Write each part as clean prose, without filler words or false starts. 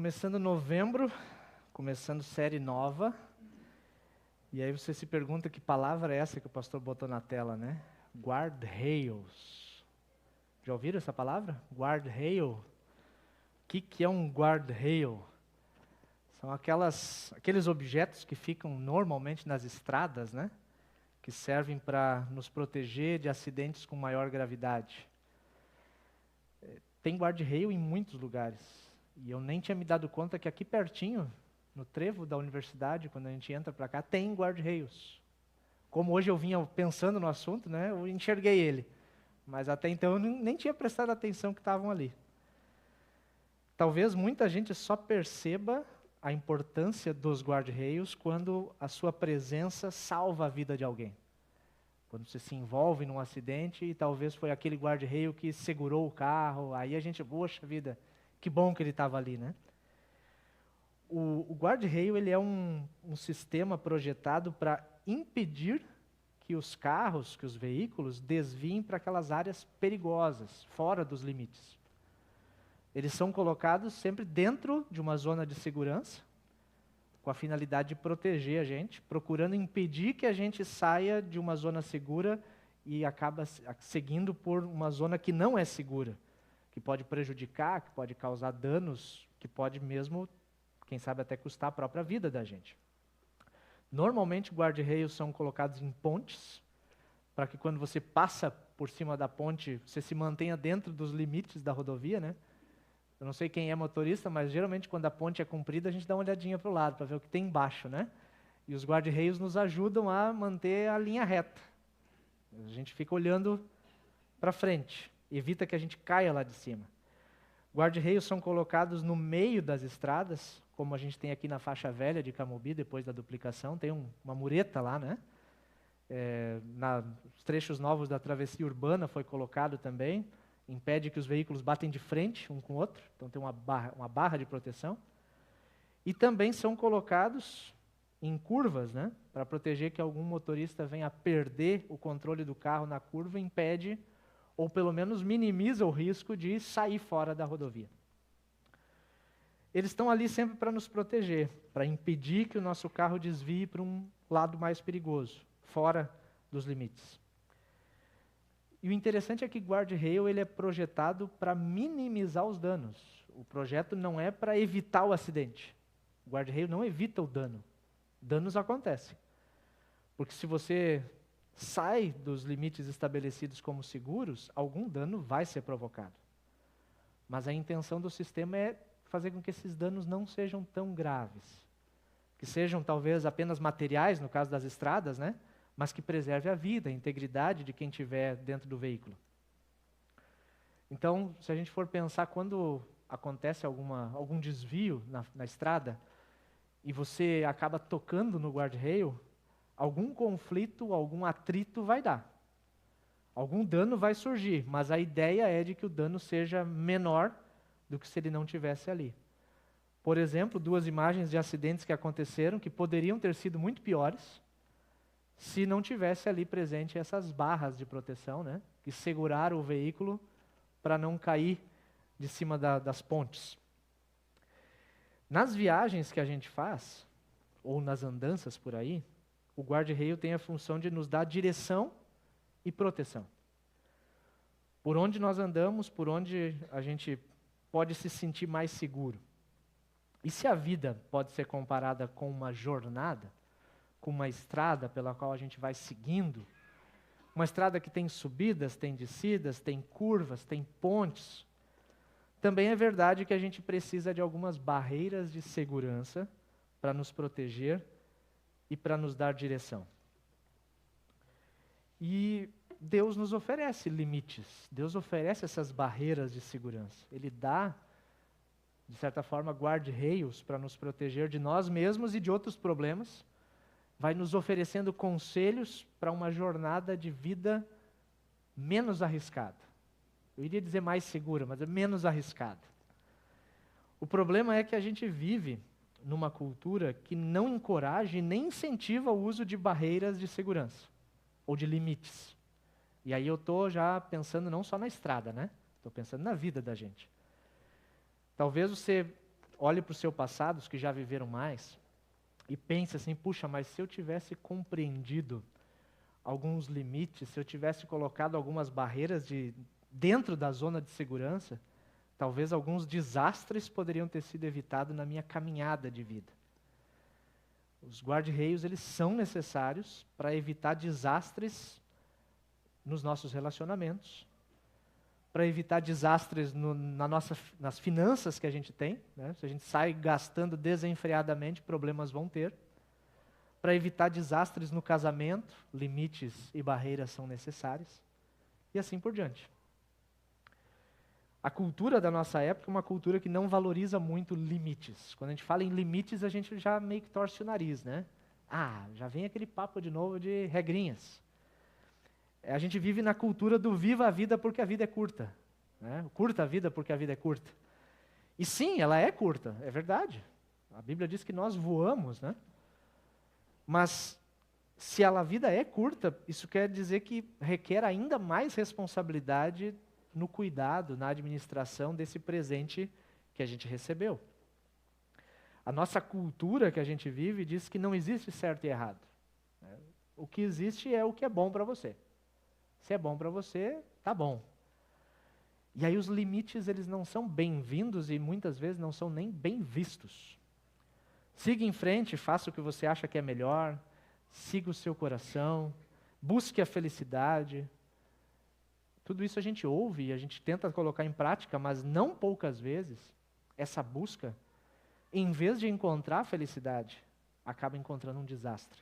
começando novembro, começando série nova, e aí você se pergunta que palavra é essa que o pastor botou na tela, né? Guardrails. Já ouviram essa palavra? Guardrail. O que é um guardrail? São aqueles objetos que ficam normalmente nas estradas, né? Que servem para nos proteger de acidentes com maior gravidade. Tem guardrail em muitos lugares. E eu nem tinha me dado conta que aqui pertinho, no trevo da universidade, quando a gente entra para cá, tem guardrails. Como hoje eu vinha pensando no assunto, né, eu enxerguei ele. Mas até então eu nem tinha prestado atenção que estavam ali. Talvez muita gente só perceba a importância dos guardrails quando a sua presença salva a vida de alguém. Quando você se envolve num acidente e talvez foi aquele guarda-reio que segurou o carro, aí a gente, poxa vida, que bom que ele estava ali, né? O guarda-reio, ele é um sistema projetado para impedir que os carros, que os veículos desviem para aquelas áreas perigosas, fora dos limites. Eles são colocados sempre dentro de uma zona de segurança, com a finalidade de proteger a gente, procurando impedir que a gente saia de uma zona segura e acaba seguindo por uma zona que não é segura, que pode prejudicar, que pode causar danos, que pode mesmo, quem sabe até custar a própria vida da gente. Normalmente, guarda-reios são colocados em pontes, para que quando você passa por cima da ponte, você se mantenha dentro dos limites da rodovia, né? Eu não sei quem é motorista, mas geralmente quando a ponte é comprida, a gente dá uma olhadinha para o lado, para ver o que tem embaixo, né? E os guarda-reios nos ajudam a manter a linha reta. A gente fica olhando para frente, evita que a gente caia lá de cima. Guarda-reios são colocados no meio das estradas, como a gente tem aqui na faixa velha de Camobi, depois da duplicação, tem uma mureta lá, né? Nos trechos novos da travessia urbana foi colocado também, impede que os veículos batem de frente um com o outro, então tem uma barra de proteção. E também são colocados em curvas, né, para proteger que algum motorista venha a perder o controle do carro na curva, impede, ou pelo menos minimiza o risco de sair fora da rodovia. Eles estão ali sempre para nos proteger, para impedir que o nosso carro desvie para um lado mais perigoso, fora dos limites. E o interessante é que guarda-rail ele é projetado para minimizar os danos. O projeto não é para evitar o acidente. O guarda-rail não evita o dano. Danos acontecem. Porque se você sai dos limites estabelecidos como seguros, algum dano vai ser provocado. Mas a intenção do sistema é fazer com que esses danos não sejam tão graves. Que sejam talvez apenas materiais, no caso das estradas, né? Mas que preserve a vida, a integridade de quem estiver dentro do veículo. Então, se a gente for pensar quando acontece algum desvio na estrada e você acaba tocando no guarda-rail, algum conflito, algum atrito vai dar. Algum dano vai surgir, mas a ideia é de que o dano seja menor do que se ele não tivesse ali. Por exemplo, 2 imagens de acidentes que aconteceram, que poderiam ter sido muito piores, se não tivesse ali presente essas barras de proteção, né, que seguraram o veículo para não cair de cima das pontes. Nas viagens que a gente faz, ou nas andanças por aí, o guarda-rail tem a função de nos dar direção e proteção. Por onde nós andamos, por onde a gente pode se sentir mais seguro. E se a vida pode ser comparada com uma jornada, com uma estrada pela qual a gente vai seguindo, uma estrada que tem subidas, tem descidas, tem curvas, tem pontes, também é verdade que a gente precisa de algumas barreiras de segurança para nos proteger e para nos dar direção. E Deus nos oferece limites, Deus oferece essas barreiras de segurança. Ele dá, de certa forma, guarda-reios para nos proteger de nós mesmos e de outros problemas, vai nos oferecendo conselhos para uma jornada de vida menos arriscada. Eu iria dizer mais segura, mas é menos arriscada. O problema é que a gente vive numa cultura que não encoraja e nem incentiva o uso de barreiras de segurança, ou de limites. E aí eu estou já pensando não só na estrada, né? Estou pensando na vida da gente. Talvez você olhe para o seu passado, os que já viveram mais, e pense assim, puxa, mas se eu tivesse compreendido alguns limites, se eu tivesse colocado algumas barreiras dentro da zona de segurança, talvez alguns desastres poderiam ter sido evitados na minha caminhada de vida. Os guarda-reios, eles são necessários para evitar desastres nos nossos relacionamentos, para evitar desastres nas finanças que a gente tem, né? Se a gente sai gastando desenfreadamente, problemas vão ter. Para evitar desastres no casamento, limites e barreiras são necessários. E assim por diante. A cultura da nossa época é uma cultura que não valoriza muito limites. Quando a gente fala em limites, a gente já meio que torce o nariz, né? Ah, já vem aquele papo de novo de regrinhas. A gente vive na cultura do viva a vida porque a vida é curta, né? Curta a vida porque a vida é curta. E sim, ela é curta, é verdade. A Bíblia diz que nós voamos, né? Mas se a vida é curta, isso quer dizer que requer ainda mais responsabilidade no cuidado, na administração desse presente que a gente recebeu. A nossa cultura que a gente vive diz que não existe certo e errado. O que existe é o que é bom para você. Se é bom para você, tá bom. E aí os limites, eles não são bem-vindos e muitas vezes não são nem bem vistos. Siga em frente, faça o que você acha que é melhor, siga o seu coração, busque a felicidade. Tudo isso a gente ouve e a gente tenta colocar em prática, mas não poucas vezes, essa busca, em vez de encontrar a felicidade, acaba encontrando um desastre.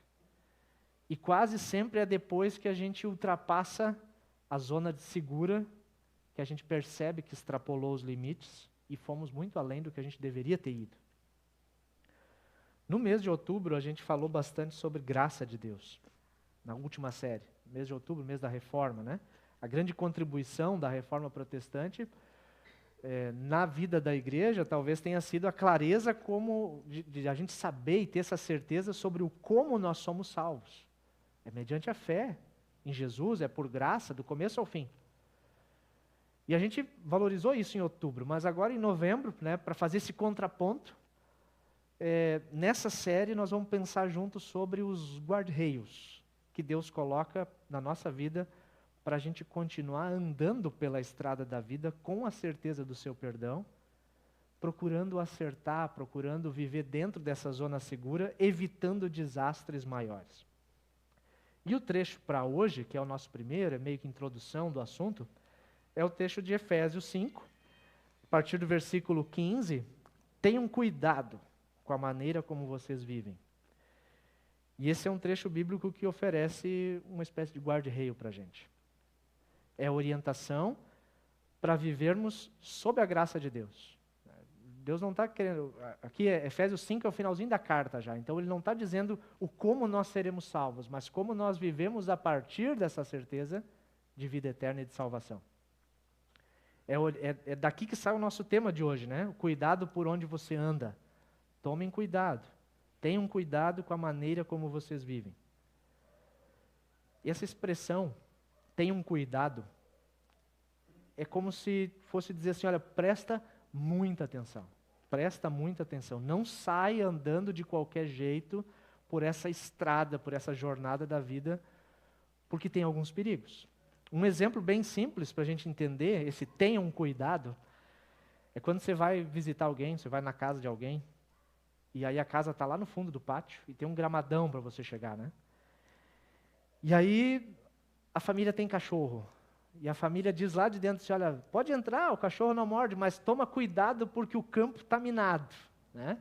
E quase sempre é depois que a gente ultrapassa a zona de segura, que a gente percebe que extrapolou os limites e fomos muito além do que a gente deveria ter ido. No mês de outubro, a gente falou bastante sobre graça de Deus, na última série. Mês de outubro, mês da reforma, né? A grande contribuição da reforma protestante na vida da igreja talvez tenha sido a clareza de a gente saber e ter essa certeza sobre o como nós somos salvos. É mediante a fé em Jesus, é por graça, do começo ao fim. E a gente valorizou isso em outubro, mas agora em novembro, né, para fazer esse contraponto, nessa série nós vamos pensar juntos sobre os guarda-reios que Deus coloca na nossa vida para a gente continuar andando pela estrada da vida com a certeza do seu perdão, procurando acertar, procurando viver dentro dessa zona segura, evitando desastres maiores. E o trecho para hoje, que é o nosso primeiro, é meio que introdução do assunto, é o texto de Efésios 5, a partir do versículo 15, tenham cuidado com a maneira como vocês vivem. E esse é um trecho bíblico que oferece uma espécie de guarda-reio para a gente. É orientação para vivermos sob a graça de Deus. Deus não está querendo... Aqui, Efésios 5 é o finalzinho da carta já, então ele não está dizendo o como nós seremos salvos, mas como nós vivemos a partir dessa certeza de vida eterna e de salvação. É daqui que sai o nosso tema de hoje, né? O cuidado por onde você anda. Tomem cuidado. Tenham cuidado com a maneira como vocês vivem. E essa expressão, tenham cuidado, é como se fosse dizer assim, olha, presta muita atenção. Presta muita atenção. Não saia andando de qualquer jeito por essa estrada, por essa jornada da vida, porque tem alguns perigos. Um exemplo bem simples para a gente entender esse tenham cuidado, é quando você vai visitar alguém, você vai na casa de alguém, e aí a casa está lá no fundo do pátio, e tem um gramadão para você chegar, né? E aí a família tem cachorro, e a família diz lá de dentro assim, olha, pode entrar, o cachorro não morde, mas toma cuidado porque o campo está minado, né?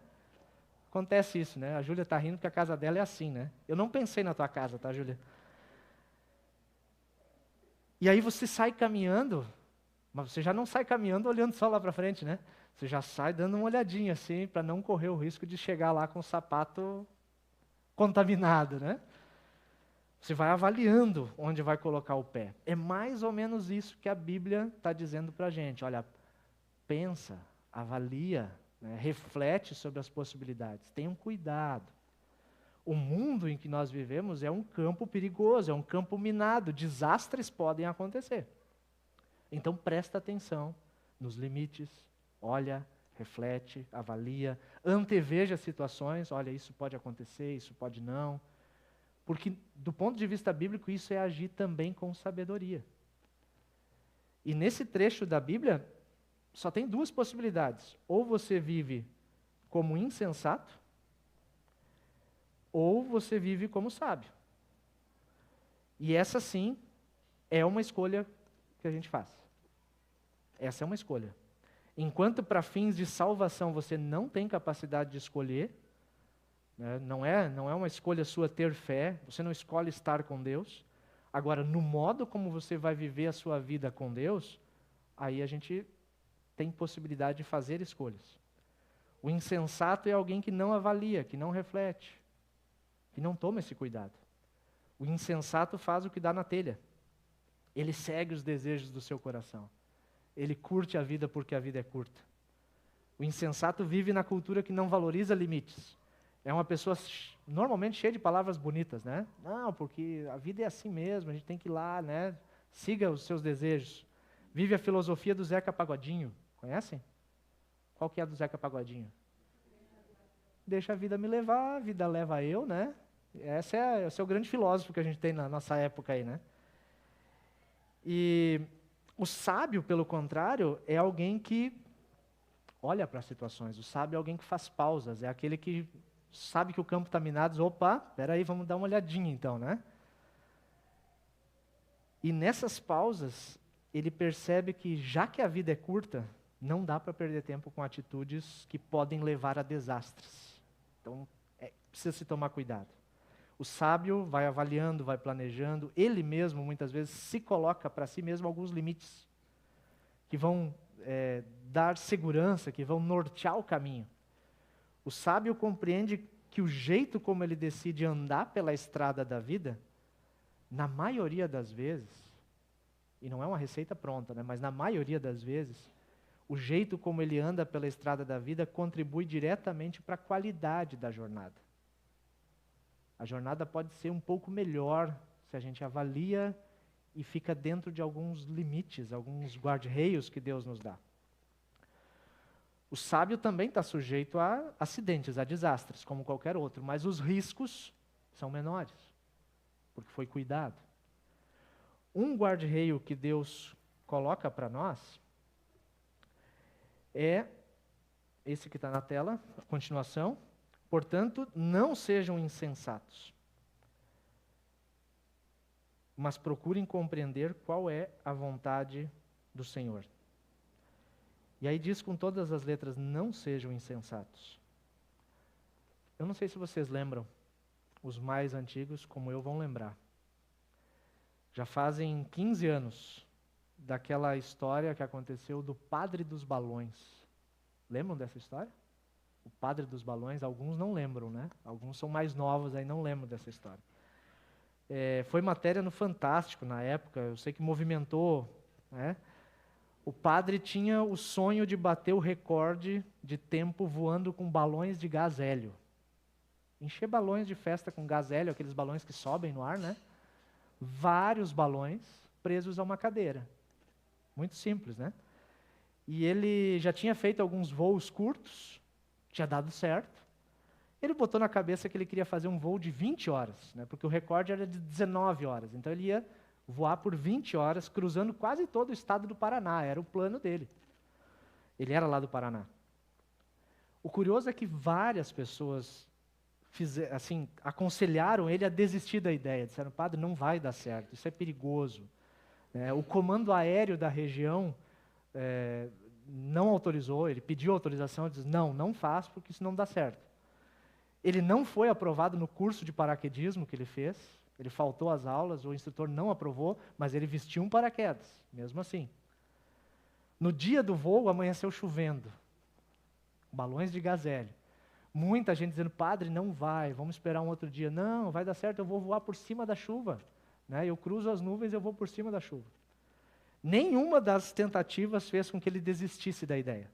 Acontece isso, né? A Júlia está rindo porque a casa dela é assim, né? Eu não pensei na tua casa, tá, Júlia? E aí você sai caminhando, mas você já não sai caminhando olhando só lá para frente, né? Você já sai dando uma olhadinha assim, para não correr o risco de chegar lá com o sapato contaminado, né? Você vai avaliando onde vai colocar o pé. É mais ou menos isso que a Bíblia está dizendo para a gente. Olha, pensa, avalia, né? Reflete sobre as possibilidades. Tenham cuidado. O mundo em que nós vivemos é um campo perigoso, é um campo minado. Desastres podem acontecer. Então presta atenção nos limites. Olha, reflete, avalia, anteveja situações, olha, isso pode acontecer, isso pode não. Porque, do ponto de vista bíblico, isso é agir também com sabedoria. E nesse trecho da Bíblia, só tem duas possibilidades. Ou você vive como insensato, ou você vive como sábio. E essa sim é uma escolha que a gente faz. Essa é uma escolha. Enquanto para fins de salvação você não tem capacidade de escolher, né, não é uma escolha sua ter fé, você não escolhe estar com Deus. Agora, no modo como você vai viver a sua vida com Deus, aí a gente tem possibilidade de fazer escolhas. O insensato é alguém que não avalia, que não reflete, que não toma esse cuidado. O insensato faz o que dá na telha. Ele segue os desejos do seu coração. Ele curte a vida porque a vida é curta. O insensato vive na cultura que não valoriza limites. É uma pessoa normalmente cheia de palavras bonitas, né? Não, porque a vida é assim mesmo, a gente tem que ir lá, né? Siga os seus desejos. Vive a filosofia do Zeca Pagodinho. Conhecem? Qual que é a do Zeca Pagodinho? Deixa a vida me levar, a vida leva eu, né? Esse é o grande filósofo que a gente tem na nossa época aí, né? E o sábio, pelo contrário, é alguém que olha para as situações. O sábio é alguém que faz pausas, é aquele que sabe que o campo está minado, diz, opa, espera aí, vamos dar uma olhadinha então, né? E nessas pausas, ele percebe que já que a vida é curta, não dá para perder tempo com atitudes que podem levar a desastres. Então, precisa se tomar cuidado. O sábio vai avaliando, vai planejando, ele mesmo muitas vezes se coloca para si mesmo alguns limites que vão dar segurança, que vão nortear o caminho. O sábio compreende que o jeito como ele decide andar pela estrada da vida, na maioria das vezes, e não é uma receita pronta, né, mas na maioria das vezes, o jeito como ele anda pela estrada da vida contribui diretamente para a qualidade da jornada. A jornada pode ser um pouco melhor se a gente avalia e fica dentro de alguns limites, alguns guarda-reios que Deus nos dá. O sábio também está sujeito a acidentes, a desastres, como qualquer outro, mas os riscos são menores, porque foi cuidado. Um guarda-reio que Deus coloca para nós é esse que está na tela, a continuação. Portanto, não sejam insensatos, mas procurem compreender qual é a vontade do Senhor. E aí diz com todas as letras, não sejam insensatos. Eu não sei se vocês lembram, os mais antigos, como eu, vão lembrar. Já fazem 15 anos daquela história que aconteceu do Padre dos Balões. Lembram dessa história? O Padre dos Balões, alguns não lembram, né? Alguns são mais novos aí, não lembram dessa história. Foi matéria no Fantástico na época, eu sei que movimentou, né? O padre tinha o sonho de bater o recorde de tempo voando com balões de gás hélio. Encher balões de festa com gás hélio, aqueles balões que sobem no ar, né? Vários balões presos a uma cadeira. Muito simples, né? E ele já tinha feito alguns voos curtos, tinha dado certo. Ele botou na cabeça que ele queria fazer um voo de 20 horas, né? Porque o recorde era de 19 horas. Então ele ia voar por 20 horas, cruzando quase todo o estado do Paraná. Era o plano dele. Ele era lá do Paraná. O curioso é que várias pessoas aconselharam ele a desistir da ideia. Disseram, padre, não vai dar certo, isso é perigoso. O comando aéreo da região não autorizou, ele pediu autorização, ele disse, não faz, porque isso não dá certo. Ele não foi aprovado no curso de paraquedismo que ele fez, ele faltou às aulas, o instrutor não aprovou, mas ele vestiu um paraquedas, mesmo assim. No dia do voo, amanheceu chovendo. Balões de gás hélio. Muita gente dizendo, padre, não vai, vamos esperar um outro dia. Não, vai dar certo, eu vou voar por cima da chuva. Eu cruzo as nuvens e eu vou por cima da chuva. Nenhuma das tentativas fez com que ele desistisse da ideia.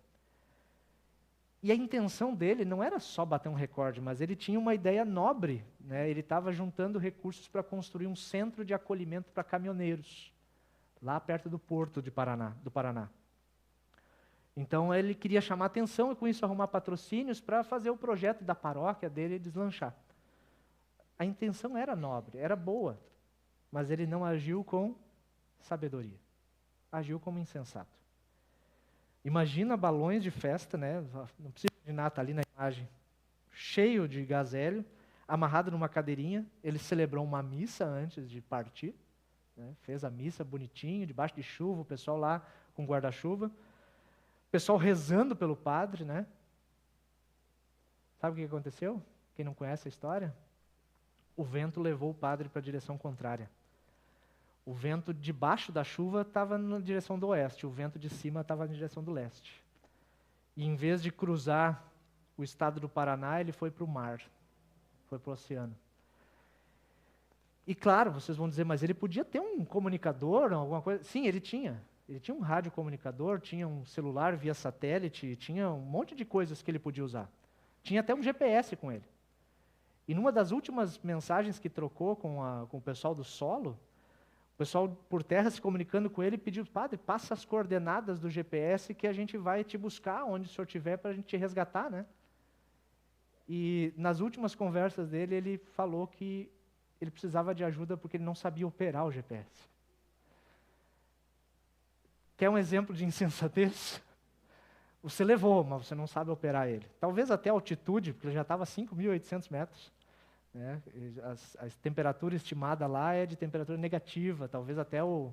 E a intenção dele não era só bater um recorde, mas ele tinha uma ideia nobre. Ele estava juntando recursos para construir um centro de acolhimento para caminhoneiros, lá perto do porto do Paraná. Então ele queria chamar atenção e com isso arrumar patrocínios para fazer o projeto da paróquia dele deslanchar. A intenção era nobre, era boa, mas ele não agiu com sabedoria. Agiu como insensato. Imagina balões de festa, né? Não precisa imaginar, está ali na imagem, cheio de gás hélio, amarrado numa cadeirinha. Ele celebrou uma missa antes de partir, né? Fez a missa bonitinho, debaixo de chuva, o pessoal lá com guarda-chuva, o pessoal rezando pelo padre, né? Sabe o que aconteceu? Quem não conhece a história? O vento levou o padre para a direção contrária. O vento debaixo da chuva estava na direção do oeste, o vento de cima estava na direção do leste. E em vez de cruzar o estado do Paraná, ele foi para o mar, foi para o oceano. E claro, vocês vão dizer, mas ele podia ter um comunicador, alguma coisa? Sim, ele tinha. Ele tinha um radiocomunicador, tinha um celular via satélite, tinha um monte de coisas que ele podia usar. Tinha até um GPS com ele. E numa das últimas mensagens que trocou com o pessoal do solo, o pessoal por terra se comunicando com ele pediu, padre, passa as coordenadas do GPS que a gente vai te buscar onde o senhor estiver para a gente te resgatar, né? E nas últimas conversas dele, ele falou que ele precisava de ajuda porque ele não sabia operar o GPS. Quer um exemplo de insensatez? Você levou, mas você não sabe operar ele. Talvez até a altitude, porque ele já estava a 5.800 metros. Né? A temperatura estimada lá é de temperatura negativa, talvez até o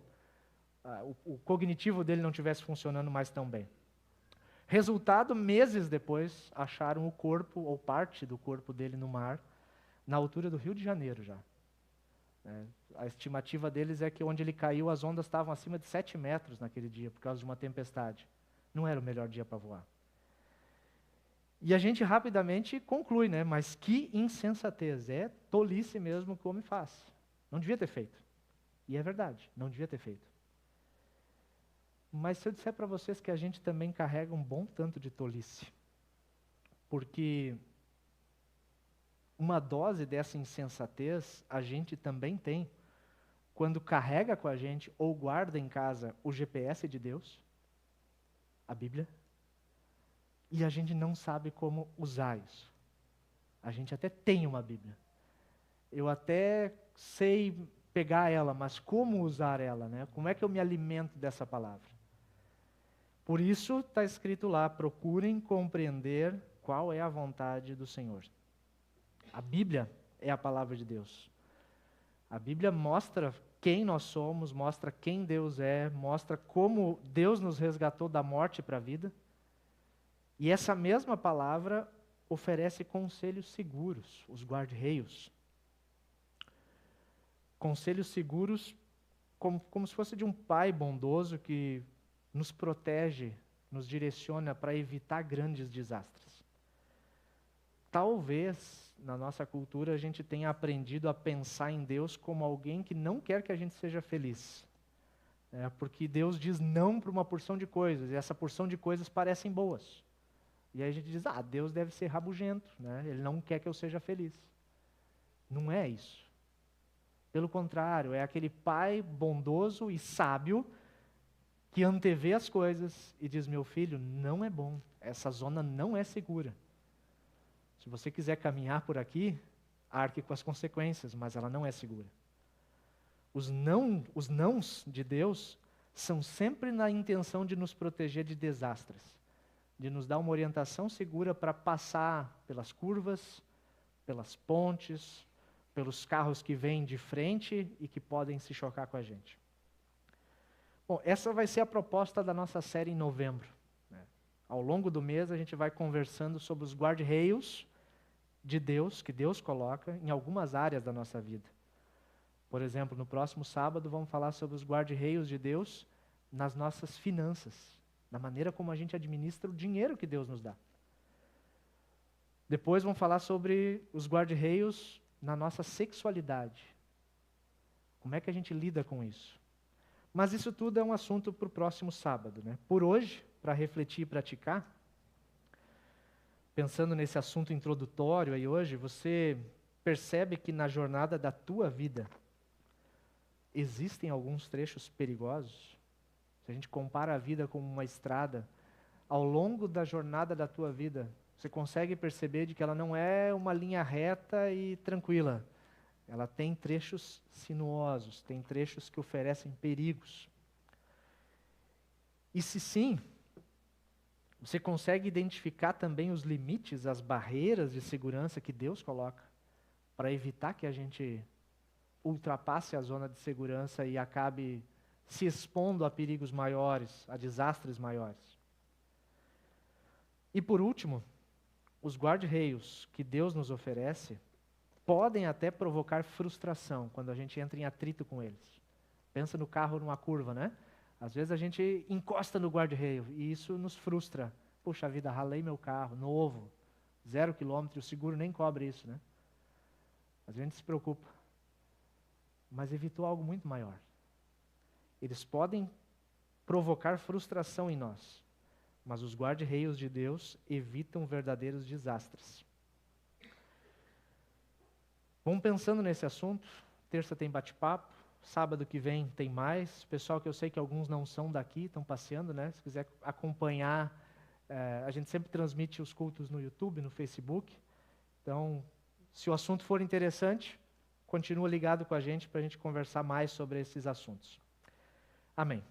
cognitivo dele não estivesse funcionando mais tão bem. Resultado, meses depois, acharam o corpo, ou parte do corpo dele no mar, na altura do Rio de Janeiro já. A estimativa deles é que onde ele caiu, as ondas estavam acima de 7 metros naquele dia, por causa de uma tempestade. Não era o melhor dia para voar. E a gente rapidamente conclui, né? Mas que insensatez, é tolice mesmo que o homem faz. Não devia ter feito. E é verdade, não devia ter feito. Mas se eu disser para vocês que a gente também carrega um bom tanto de tolice, porque uma dose dessa insensatez a gente também tem quando carrega com a gente ou guarda em casa o GPS de Deus, a Bíblia, e a gente não sabe como usar isso. A gente até tem uma Bíblia. Eu até sei pegar ela, mas como usar ela, né? Como é que eu me alimento dessa palavra? Por isso está escrito lá, procurem compreender qual é a vontade do Senhor. A Bíblia é a palavra de Deus. A Bíblia mostra quem nós somos, mostra quem Deus é, mostra como Deus nos resgatou da morte para a vida. E essa mesma palavra oferece conselhos seguros, os guarda-reios. Conselhos seguros como se fosse de um pai bondoso que nos protege, nos direciona para evitar grandes desastres. Talvez, na nossa cultura, a gente tenha aprendido a pensar em Deus como alguém que não quer que a gente seja feliz. Porque Deus diz não para uma porção de coisas, e essa porção de coisas parecem boas. E aí a gente diz, Deus deve ser rabugento, né? Ele não quer que eu seja feliz. Não é isso. Pelo contrário, é aquele pai bondoso e sábio que antevê as coisas e diz, meu filho, não é bom, essa zona não é segura. Se você quiser caminhar por aqui, arque com as consequências, mas ela não é segura. Os nãos de Deus são sempre na intenção de nos proteger de desastres, de nos dar uma orientação segura para passar pelas curvas, pelas pontes, pelos carros que vêm de frente e que podem se chocar com a gente. Bom, essa vai ser a proposta da nossa série em novembro. Ao longo do mês a gente vai conversando sobre os guarda-reios de Deus, que Deus coloca em algumas áreas da nossa vida. Por exemplo, no próximo sábado vamos falar sobre os guarda-reios de Deus nas nossas finanças, na maneira como a gente administra o dinheiro que Deus nos dá. Depois vamos falar sobre os guarda-reios na nossa sexualidade. Como é que a gente lida com isso? Mas isso tudo é um assunto para o próximo sábado, né? Por hoje, para refletir e praticar, pensando nesse assunto introdutório aí hoje, você percebe que na jornada da tua vida existem alguns trechos perigosos? Se a gente compara a vida com uma estrada, ao longo da jornada da tua vida, você consegue perceber de que ela não é uma linha reta e tranquila. Ela tem trechos sinuosos, tem trechos que oferecem perigos. E se sim, você consegue identificar também os limites, as barreiras de segurança que Deus coloca para evitar que a gente ultrapasse a zona de segurança e acabe se expondo a perigos maiores, a desastres maiores. E por último, os guarda-reios que Deus nos oferece podem até provocar frustração quando a gente entra em atrito com eles. Pensa no carro numa curva, né? Às vezes a gente encosta no guarda-reio e isso nos frustra. Puxa vida, ralei meu carro, novo, 0 quilômetro, o seguro nem cobre isso, né? A gente se preocupa. Mas evitou algo muito maior. Eles podem provocar frustração em nós, mas os guarda-reios de Deus evitam verdadeiros desastres. Vamos pensando nesse assunto. Terça tem bate-papo, sábado que vem tem mais. Pessoal que eu sei que alguns não são daqui, estão passeando, né? Se quiser acompanhar, a gente sempre transmite os cultos no YouTube, no Facebook. Então, se o assunto for interessante, continua ligado com a gente para a gente conversar mais sobre esses assuntos. Amém.